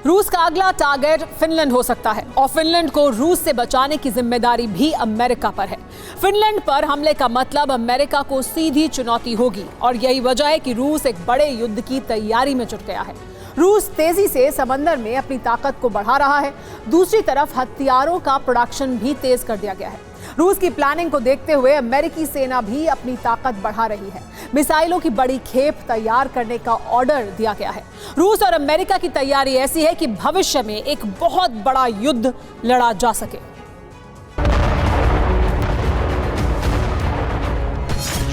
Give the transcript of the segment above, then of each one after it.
रूस का अगला टारगेट फिनलैंड हो सकता है और फिनलैंड को रूस से बचाने की जिम्मेदारी भी अमेरिका पर है। फिनलैंड पर हमले का मतलब अमेरिका को सीधी चुनौती होगी और यही वजह है कि रूस एक बड़े युद्ध की तैयारी में जुट गया है। रूस तेजी से समंदर में अपनी ताकत को बढ़ा रहा है। दूसरी तरफ हथियारों का प्रोडक्शन भी तेज कर दिया गया है। रूस की प्लानिंग को देखते हुए अमेरिकी सेना भी अपनी ताकत बढ़ा रही है। मिसाइलों की बड़ी खेप तैयार करने का ऑर्डर दिया गया है। रूस और अमेरिका की तैयारी ऐसी है कि भविष्य में एक बहुत बड़ा युद्ध लड़ा जा सके।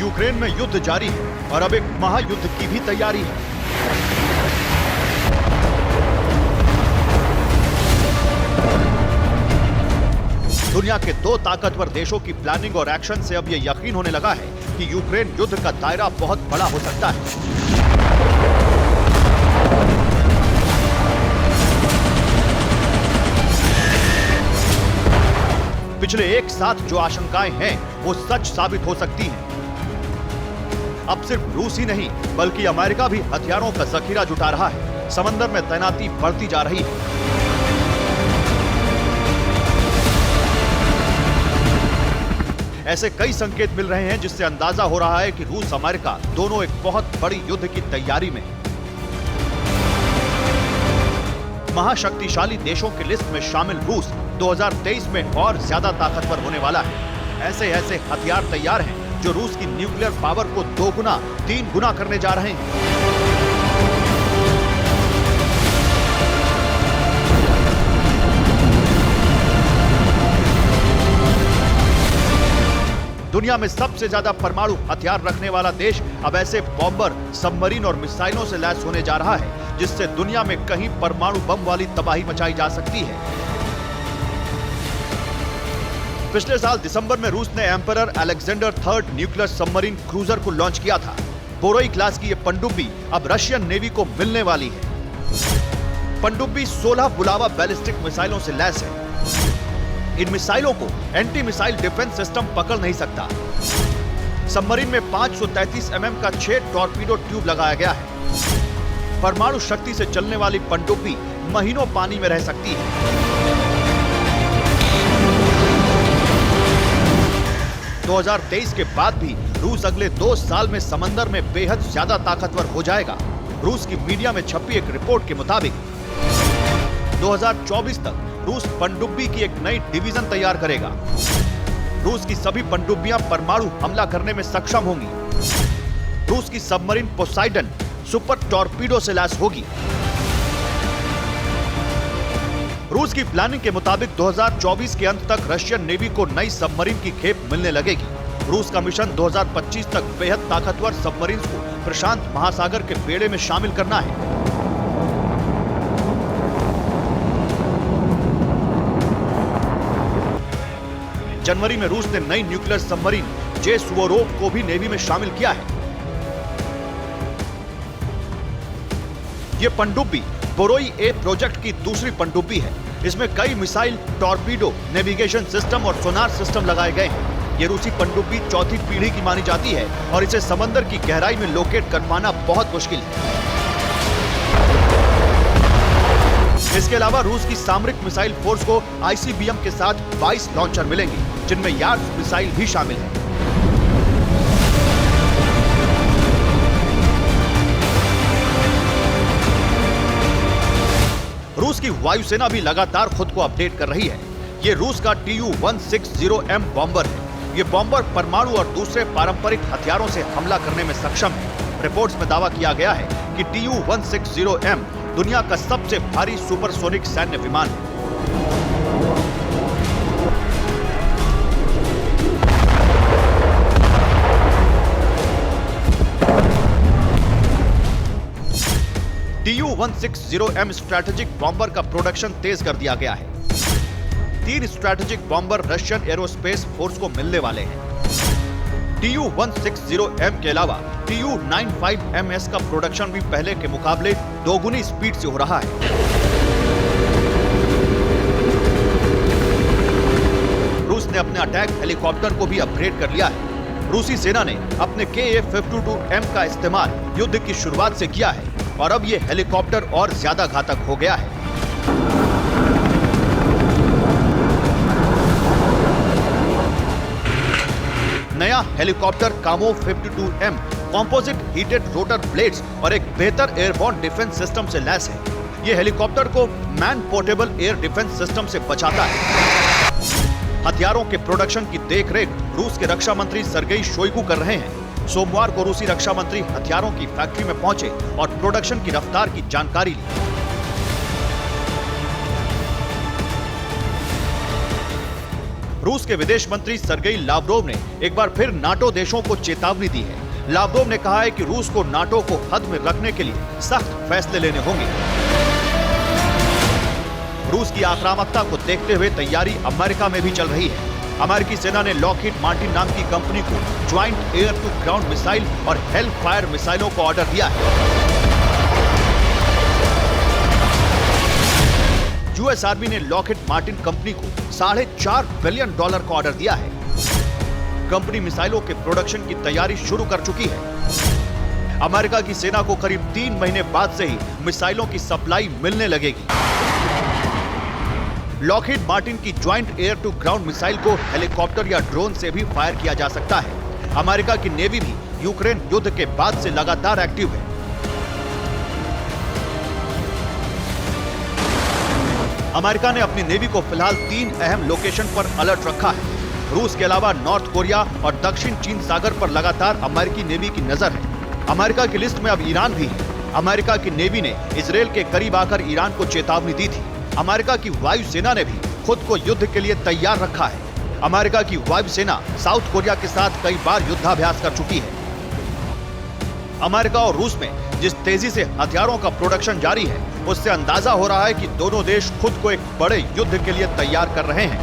यूक्रेन में युद्ध जारी है और अब एक महायुद्ध की भी तैयारी है। दुनिया के दो ताकतवर देशों की प्लानिंग और एक्शन से अब यह यकीन होने लगा है कि यूक्रेन युद्ध का दायरा बहुत बड़ा हो सकता है। पिछले एक साथ जो आशंकाएं हैं वो सच साबित हो सकती हैं। अब सिर्फ रूस ही नहीं बल्कि अमेरिका भी हथियारों का जखीरा जुटा रहा है। समंदर में तैनाती बढ़ती जा रही है। ऐसे कई संकेत मिल रहे हैं जिससे अंदाजा हो रहा है कि रूस अमेरिका दोनों एक बहुत बड़ी युद्ध की तैयारी में। महाशक्तिशाली देशों की लिस्ट में शामिल रूस 2023 में और ज्यादा ताकतवर होने वाला है। ऐसे ऐसे हथियार तैयार हैं जो रूस की न्यूक्लियर पावर को 2 गुना 3 गुना करने जा रहे हैं। दुनिया में सबसे ज्यादा परमाणु हथियार रखने वाला देश अब ऐसे बॉम्बर, सबमरीन और मिसाइलों से लैस होने जा रहा है जिससे दुनिया में कहीं परमाणु बम वाली तबाही मचाई जा सकती है। पिछले साल दिसंबर में रूस ने emperor Alexander III nuclear submarine cruiser को लॉन्च किया था। बोरोई क्लास की यह पनडुब्बी अब रशियन नेवी को मिलने वाली है। पनडुब्बी 16 बुलावा बैलिस्टिक मिसाइलों से लैस है। इन मिसाइलों को एंटी मिसाइल डिफेंस सिस्टम पकड़ नहीं सकता। सबमरीन में 533 mm का 6 टॉर्पीडो ट्यूब लगाया गया है। परमाणु शक्ति से चलने वाली पनडुब्बी महीनों पानी में रह सकती है। - 2023 के बाद भी रूस अगले 2 साल में समंदर में बेहद ज्यादा ताकतवर हो जाएगा। रूस की मीडिया में छपी एक रिपोर्ट के मुताबिक 2024 तक रूस पनडुब्बी की एक नई डिवीजन तैयार करेगा। रूस की सभी पनडुब्बियां परमाणु हमला करने में सक्षम होंगी। रूस की सबमरीन पोसाइडन सुपर टॉर्पीडो से लैस होगी। रूस की प्लानिंग के मुताबिक 2024 के अंत तक रशियन नेवी को नई सबमरीन की खेप मिलने लगेगी। रूस का मिशन 2025 तक बेहद ताकतवर सबमरीन को प्रशांत महासागर के बेड़े में शामिल करना है। जनवरी में रूस ने नई न्यूक्लियर सबमरीन जे सुवोरोव को भी नेवी में शामिल किया है। यह पनडुब्बी बोरोई ए प्रोजेक्ट की दूसरी पनडुब्बी है। इसमें कई मिसाइल, टॉर्पीडो, नेविगेशन सिस्टम और सोनार सिस्टम लगाए गए हैं। यह रूसी पनडुब्बी चौथी पीढ़ी की मानी जाती है और इसे समंदर की गहराई में लोकेट कर पाना बहुत मुश्किल है। इसके अलावा रूस की सामरिक मिसाइल फोर्स को ICBM के साथ 22 लॉन्चर मिलेंगे जिनमें यार्ड्स मिसाइल भी शामिल है। रूस की वायुसेना भी लगातार खुद को अपडेट कर रही है। ये रूस का Tu-160M बॉम्बर है। ये बॉम्बर परमाणु और दूसरे पारंपरिक हथियारों से हमला करने में सक्षम है। रिपोर्ट्स में दावा किया गया है कि Tu-160M दुनिया का सबसे भारी सुपरसोनिक सैन्य विमान है। Tu-160M स्ट्रैटेजिक बॉम्बर का प्रोडक्शन तेज कर दिया गया है। 3 strategic bomber Russian aerospace force को मिलने वाले हैं। Tu-160M के अलावा Tu-95MS का प्रोडक्शन भी पहले के मुकाबले 2 गुनी स्पीड से हो रहा है। रूस ने अपने अटैक हेलीकॉप्टर को भी अपग्रेड कर लिया है। रूसी सेना ने अपने Ka-52M का इस्तेमाल युद्ध की शुरुआत से किया है और अब ये हेलीकॉप्टर और ज्यादा घातक हो गया है। नया helicopter Kamov 52M composite heated rotor blades और एक बेहतर एयरबोर्न डिफेंस सिस्टम से लैस है। यह हेलीकॉप्टर को man portable air defence system से बचाता है। हथियारों के प्रोडक्शन की देखरेख रूस के रक्षा मंत्री सर्गेई शोइगु कर रहे हैं। सोमवार को रूसी रक्षा मंत्री हथियारों की फैक्ट्री में पहुंचे और प्रोडक्शन की रफ्तार की जानकारी ली। रूस के विदेश मंत्री सर्गेई लावरोव ने एक बार फिर नाटो देशों को चेतावनी दी है। लावरोव ने कहा है कि रूस को नाटो को हद में रखने के लिए सख्त फैसले लेने होंगे। रूस की आक्रामकता को देखते हुए तैयारी अमेरिका में भी चल रही है। अमेरिकी सेना ने लॉकहीड मार्टिन नाम की कंपनी को joint air to ground missile और हेल फायर मिसाइलों को ऑर्डर दिया है। यूएस आर्मी ने लॉकहीड मार्टिन कंपनी को $4.5 बिलियन का ऑर्डर दिया है। कंपनी मिसाइलों के प्रोडक्शन की तैयारी शुरू कर चुकी है। अमेरिका की सेना को करीब 3 महीने बाद से ही मिसाइलों की सप्लाई मिलने लगेगी। लॉकहीड मार्टिन की joint air to ground missile को हेलीकॉप्टर या ड्रोन से भी फायर किया जा सकता है। अमेरिका की नेवी भी यूक्रेन युद्ध के बाद से लगातार एक्टिव है। अमेरिका ने अपनी नेवी को फिलहाल 3 अहम लोकेशन पर अलर्ट रखा है। रूस के अलावा नॉर्थ कोरिया और दक्षिण चीन सागर पर लगातार अमेरिकी नेवी की नजर है। अमेरिका की लिस्ट में अब ईरान भी है। अमेरिका की नेवी ने इजरायल के करीब आकर ईरान को चेतावनी दी थी। अमेरिका की वायुसेना ने भी खुद को युद्ध के लिए तैयार रखा है। अमेरिका की वायुसेना साउथ कोरिया के साथ कई बार युद्धाभ्यास कर चुकी है। अमेरिका और रूस में जिस तेजी से हथियारों का प्रोडक्शन जारी है, उससे अंदाजा हो रहा है कि दोनों देश खुद को एक बड़े युद्ध के लिए तैयार कर रहे हैं।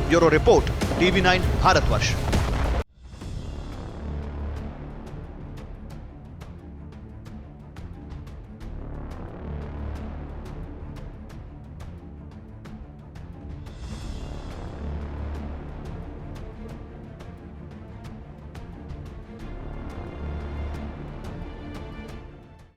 Bureau report, TV9 Bharatvarsh.